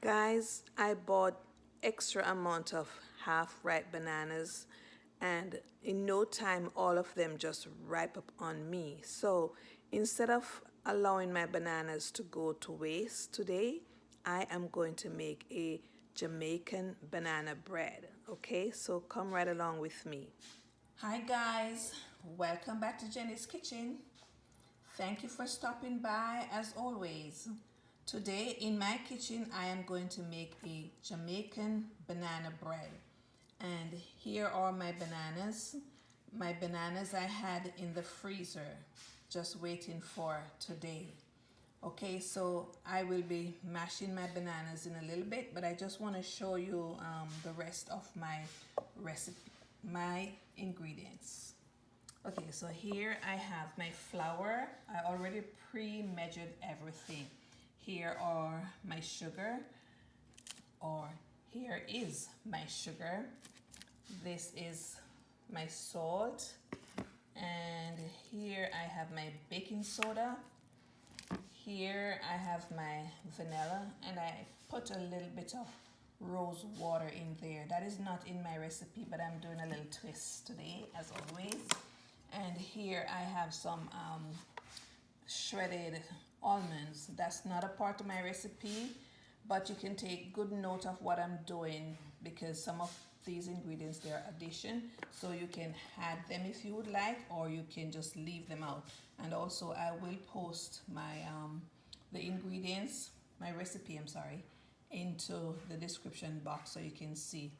Guys, I bought extra amount of half ripe bananas and in no time all of them just ripe up on me. So instead of allowing my bananas to go to waste today, I am going to make a Jamaican banana bread. Okay, so come right along with me. Hi guys, welcome back to Jenny's Kitchen. Thank you for stopping by as always. Today in my kitchen I am going to make a Jamaican banana bread. And here are my bananas. My bananas I had in the freezer just waiting for today. Okay, so I will be mashing my bananas in a little bit, but I just want to show you the rest of my recipe, my ingredients. Okay, so here I have my flour. I already pre-measured everything. Here are my sugar, or here is my sugar. This is my salt, and here I have my baking soda. Here I have my vanilla, and I put a little bit of rose water in there. That is not in my recipe, but I'm doing a little twist today, as always. And here I have some shredded almonds. That's not a part of my recipe, but you can take good note of what I'm doing because some of these ingredients, they're addition, so you can add them if you would like, or you can just leave them out. And also I will post my the ingredients, my recipe, I'm sorry, into the description box so you can see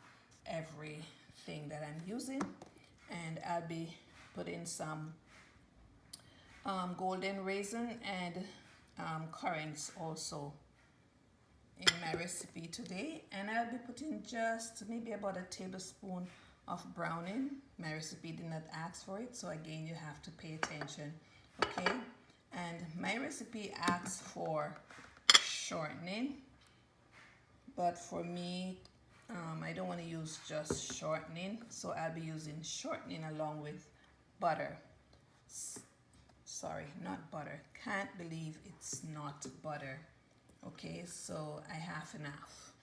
everything that I'm using. And I'll be putting some golden raisin and currants also in my recipe today. And I'll be putting just maybe about a tablespoon of browning. My recipe did not ask for it, so again you have to pay attention. Okay, and my recipe asks for shortening, but for me I don't want to use just shortening, so I'll be using shortening along with butter. Sorry, not butter. Can't believe it's not butter. Okay, so I half and half.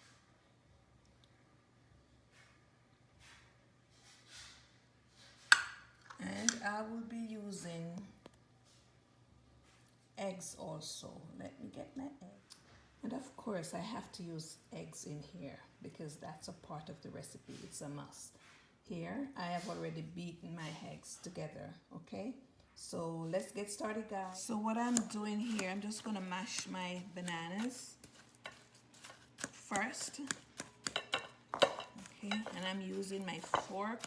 And I will be using eggs also. Let me get my egg. And of course I have to use eggs in here because that's a part of the recipe. It's a must. Here I have already beaten my eggs together. Okay, so let's get started, guys. So what I'm doing here, I'm just gonna mash my bananas first. Okay, and I'm using my fork.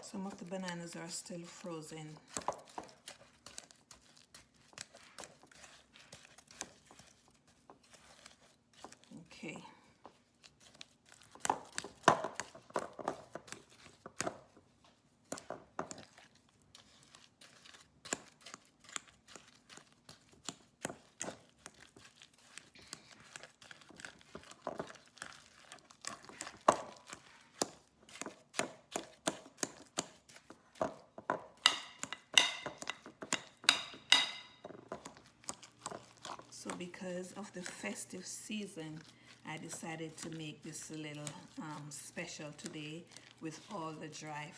Some of the bananas are still frozen. Okay. So because of the festive season, I decided to make this a little special today with all the dry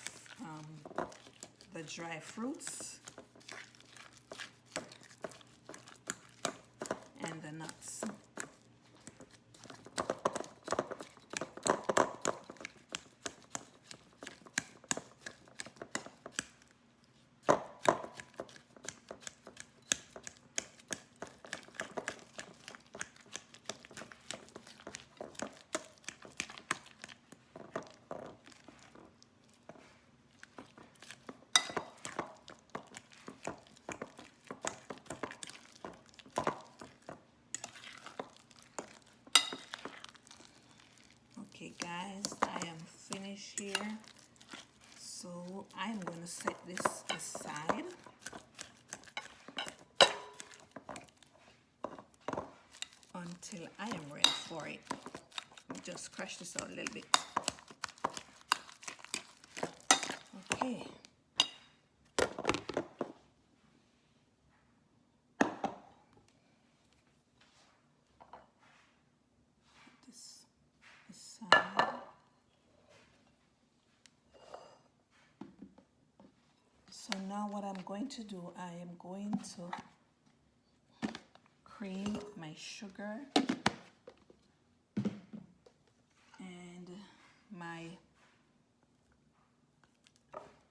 fruits and the nuts. Okay guys, I am finished here. So I'm going to set this aside. Until I am ready for it. Just crush this out a little bit. Okay. This aside. So now what I'm going to do, I am going to cream my sugar and my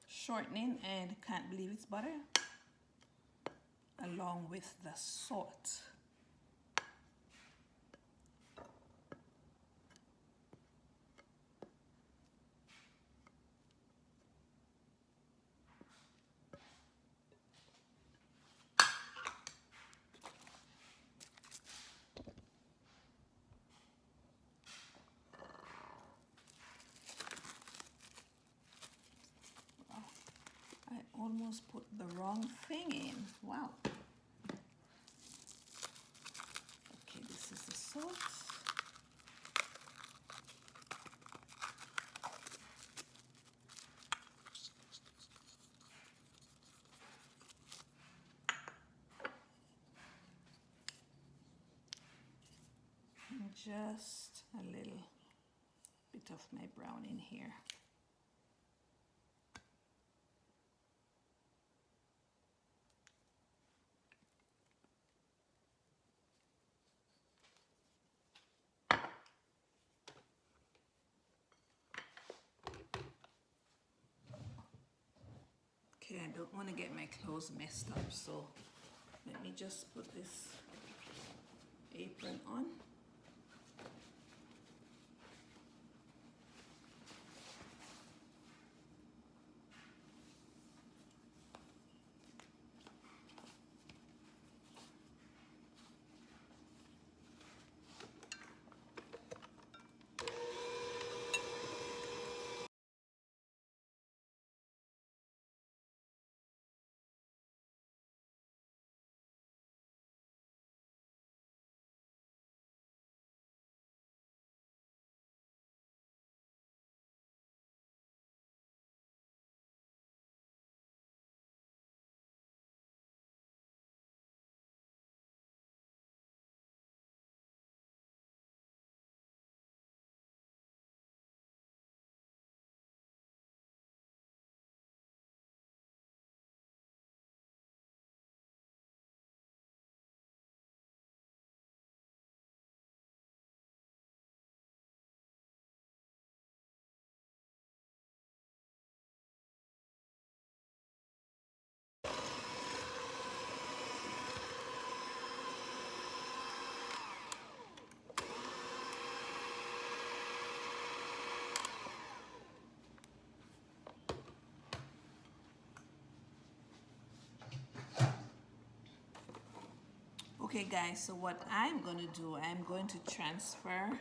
shortening, and can't believe it's butter, along with the salt. I almost put the wrong thing in. Wow. Okay, this is the salt. And just a little bit of my brown in here. Okay, I don't want to get my clothes messed up, so let me just put this apron on. Okay guys, so what I'm going to do, I'm going to transfer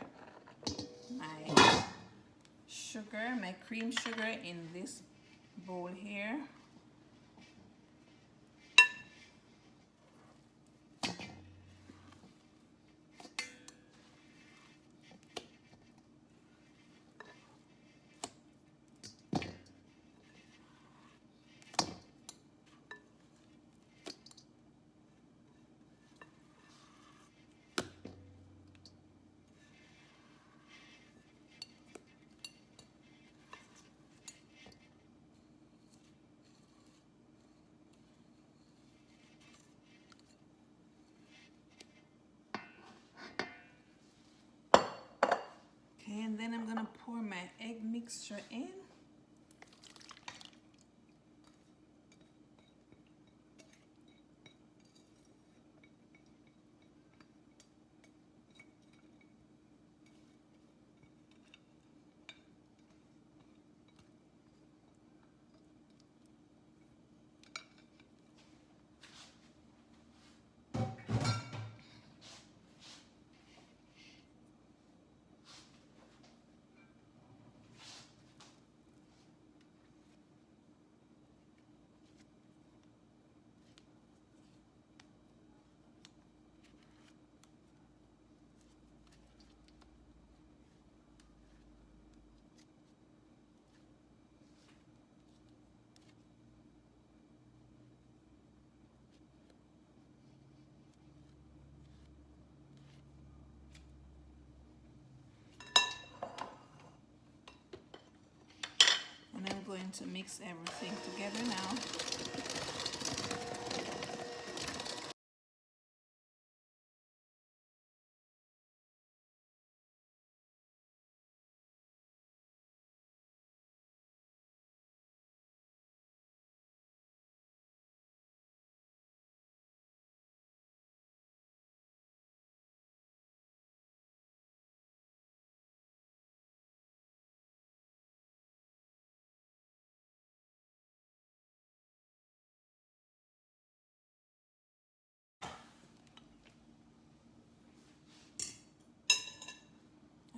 my sugar, my cream sugar, in this bowl here. Okay, and then I'm going to pour my egg mixture in. going to mix everything together now.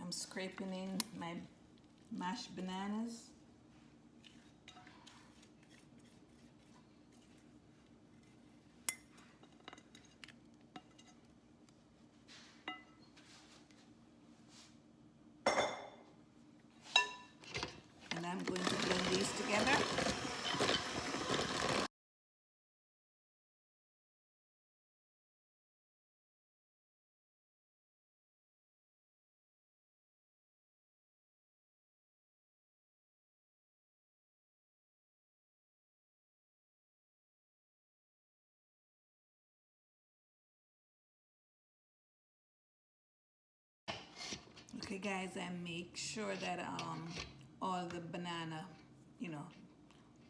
I'm scraping in my mashed bananas. And I'm going to blend these together. Okay guys, I make sure that all the banana, you know,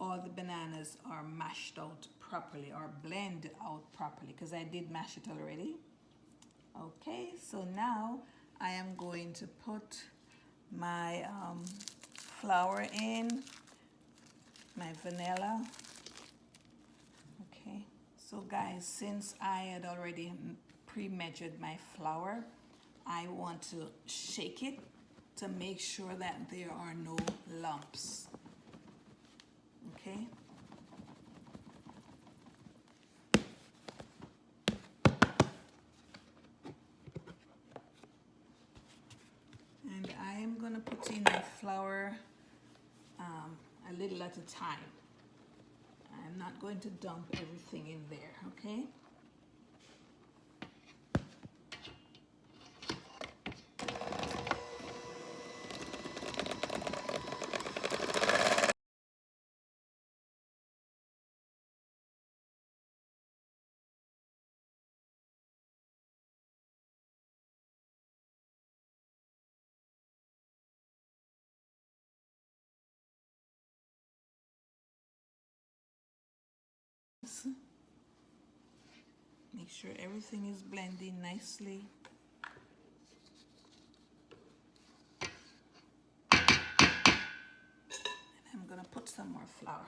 all the bananas are mashed out properly or blend out properly because I did mash it already. Okay, so now I am going to put my flour in, my vanilla. Okay, so guys, since I had already pre-measured my flour, I want to shake it to make sure that there are no lumps. Okay. And I am going to put in my flour a little at a time. I'm not going to dump everything in there, okay? Make sure everything is blending nicely. And I'm gonna put some more flour.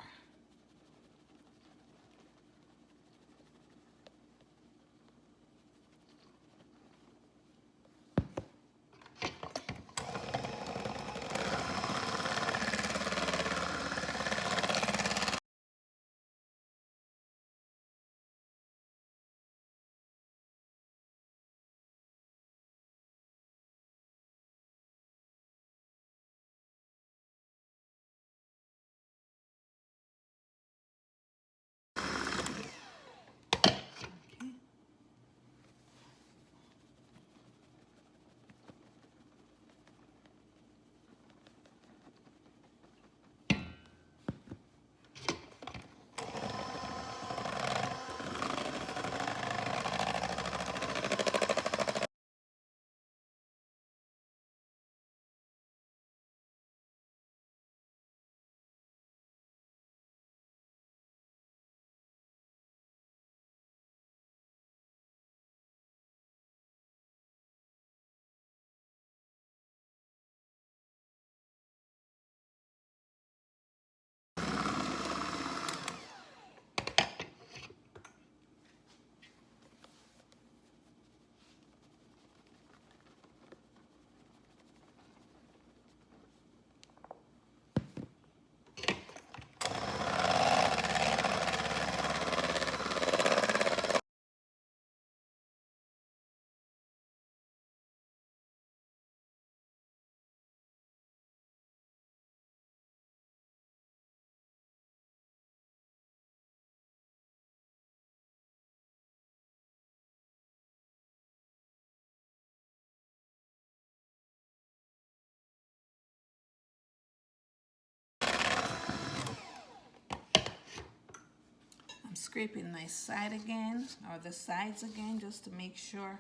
scraping my side again, or the sides again, just to make sure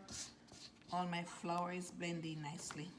all my flour is blending nicely.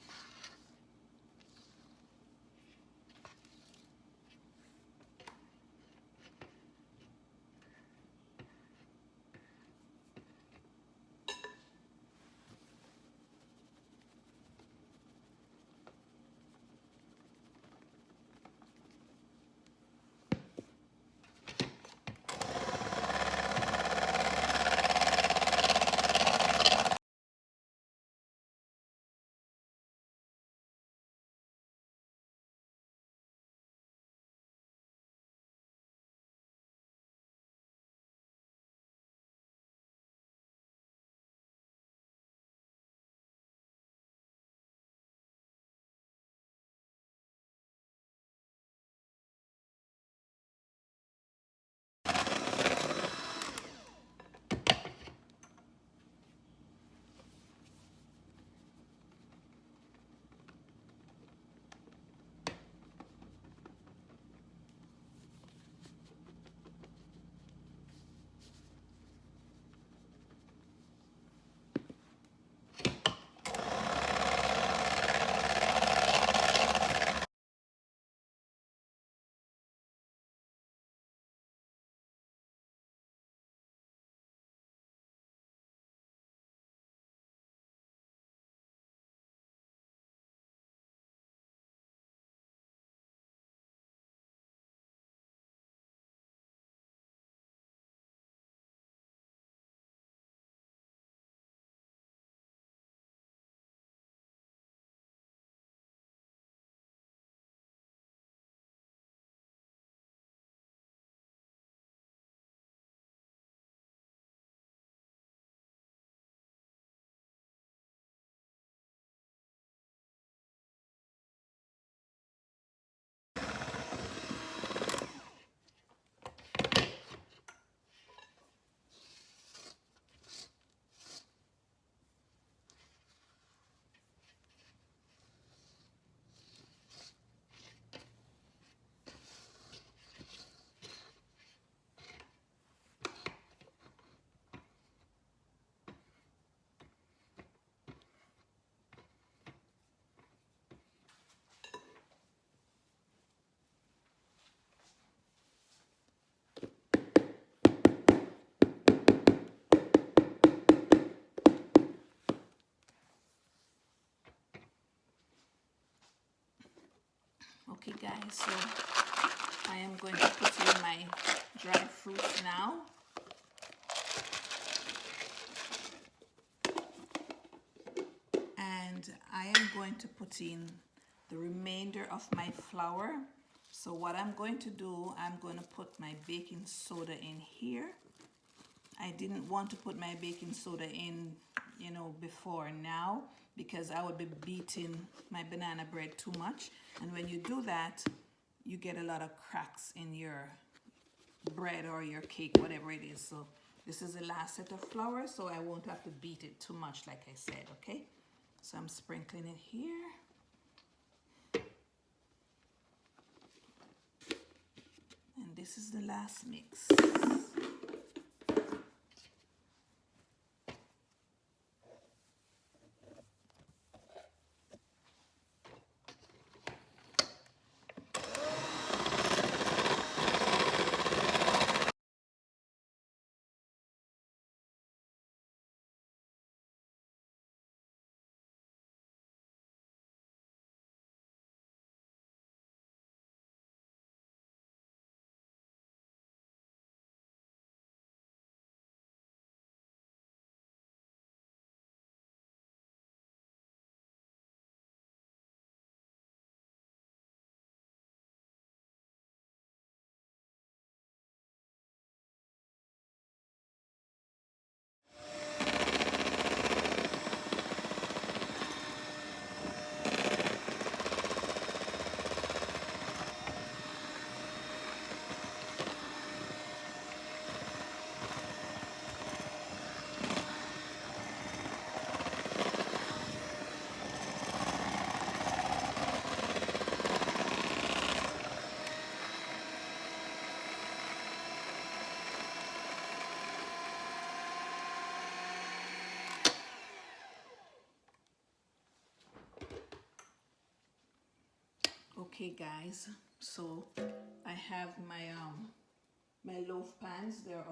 Okay guys, so I am going to put in my dry fruits now. And I am going to put in the remainder of my flour. So what I'm going to do, I'm going to put my baking soda in here. I didn't want to put my baking soda in, before now, because I would be beating my banana bread too much. And when you do that, you get a lot of cracks in your bread or your cake, whatever it is. So this is the last set of flour, so I won't have to beat it too much, like I said, okay? So I'm sprinkling it here. And this is the last mix. Okay guys, so I have my loaf pans. They're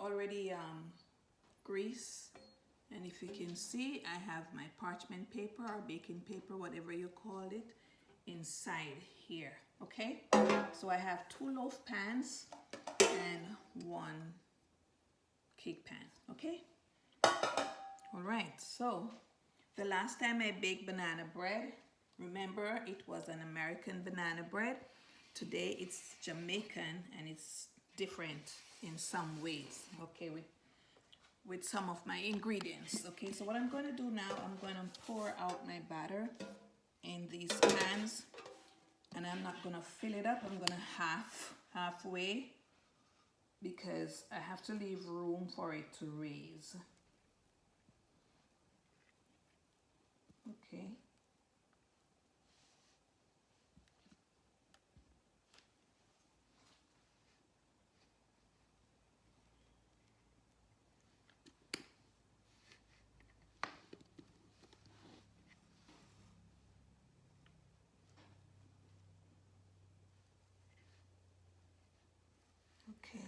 already greased, and if you can see, I have my parchment paper or baking paper, whatever you call it, inside here. Okay, so I have 2 loaf pans and 1 cake pan. Okay, all right. So the last time I baked banana bread, remember, it was an American banana bread. Today it's Jamaican, and it's different in some ways, okay, with some of my ingredients. Okay, so what I'm going to do now, I'm going to pour out my batter in these pans, and I'm not going to fill it up. I'm going to halfway, because I have to leave room for it to raise. Okay. Okay.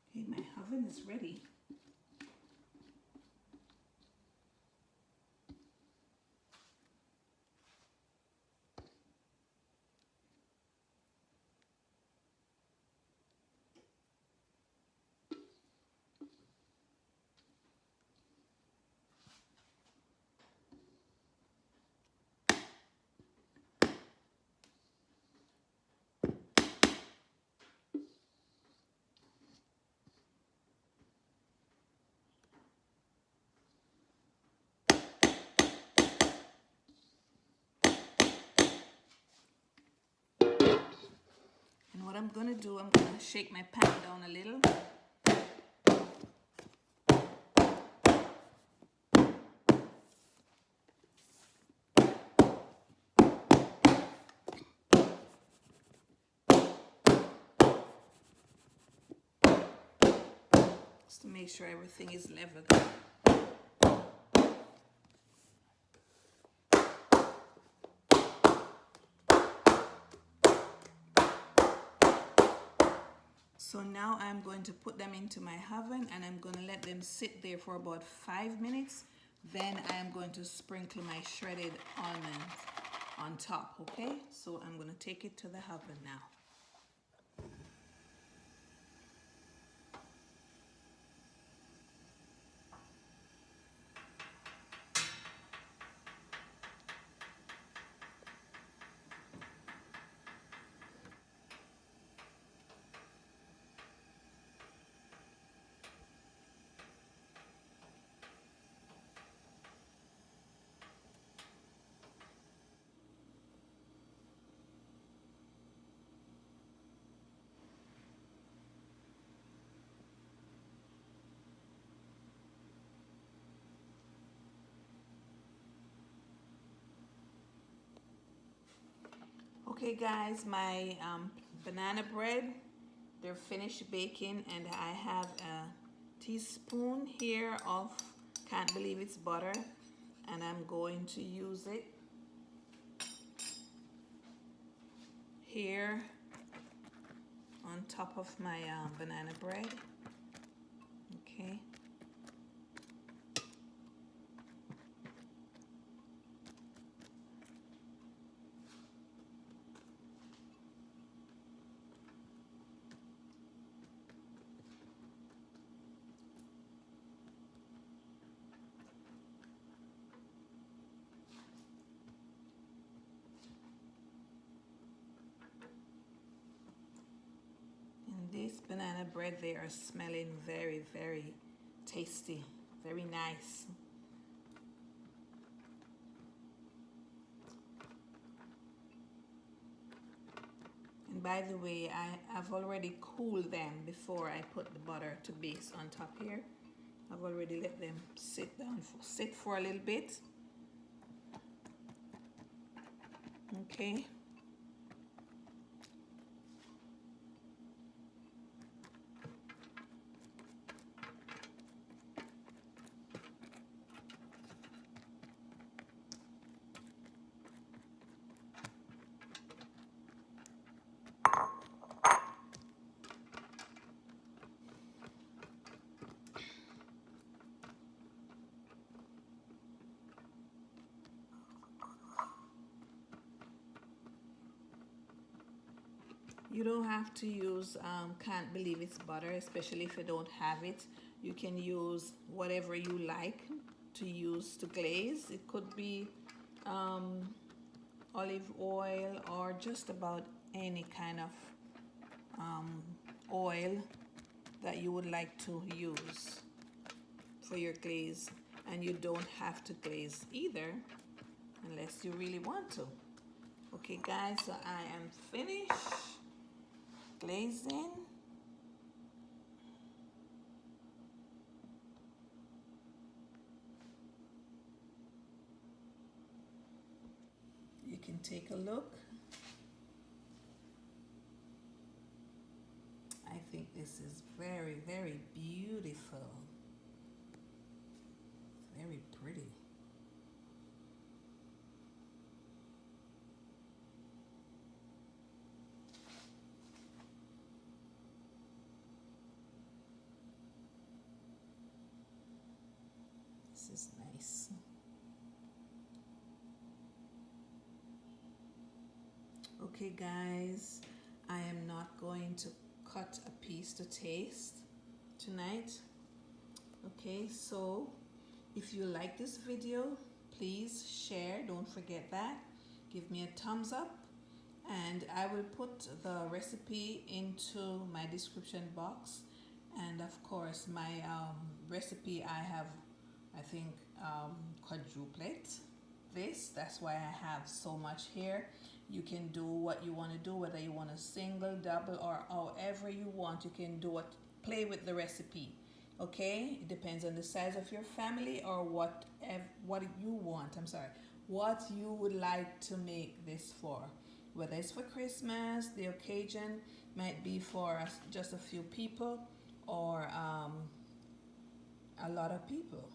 Okay, my oven is ready. And what I'm going to do, I'm going to shake my pan down a little. Just to make sure everything is level. So now I'm going to put them into my oven, and I'm going to let them sit there for about 5 minutes. Then I am going to sprinkle my shredded almonds on top, okay? So I'm going to take it to the oven now. Okay guys, my banana bread, they're finished baking, and I have a teaspoon here of, can't believe it's butter, and I'm going to use it here on top of my banana bread. Okay. This banana bread, they are smelling very, very tasty, very nice. By the way, I've already cooled them before I put the butter to base on top here. I've already let them sit for a little bit. Okay. You don't have to use can't believe it's butter, especially if you don't have it. You can use whatever you like to use to glaze. It could be olive oil or just about any kind of oil that you would like to use for your glaze. And you don't have to glaze either unless you really want to. Okay guys, so I am finished glazing. You can take a look. I think this is very, very beautiful. Very pretty. This is nice. Okay guys, I am not going to cut a piece to taste tonight. Okay, so if you like this video, please share, don't forget that. Give me a thumbs up, and I will put the recipe into my description box. And of course my recipe, I think quadrupled this. That's why I have so much here. You can do what you want to do, whether you want a single, double, or however you want. You can do what, play with the recipe. Okay, it depends on the size of your family or what you want. I'm sorry, what you would like to make this for. Whether it's for Christmas, the occasion might be for just a few people, or a lot of people,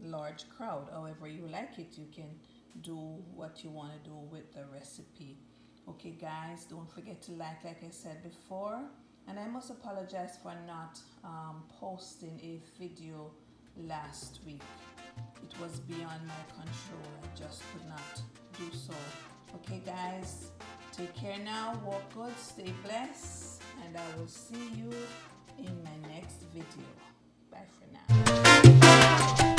large crowd. However you like it, you can do what you want to do with the recipe. Okay guys, don't forget to like I said before. And I must apologize for not posting a video last week. It was beyond my control. I just could not do so. Okay guys, take care now, walk good, stay blessed, and I will see you in my next video. Bye for now.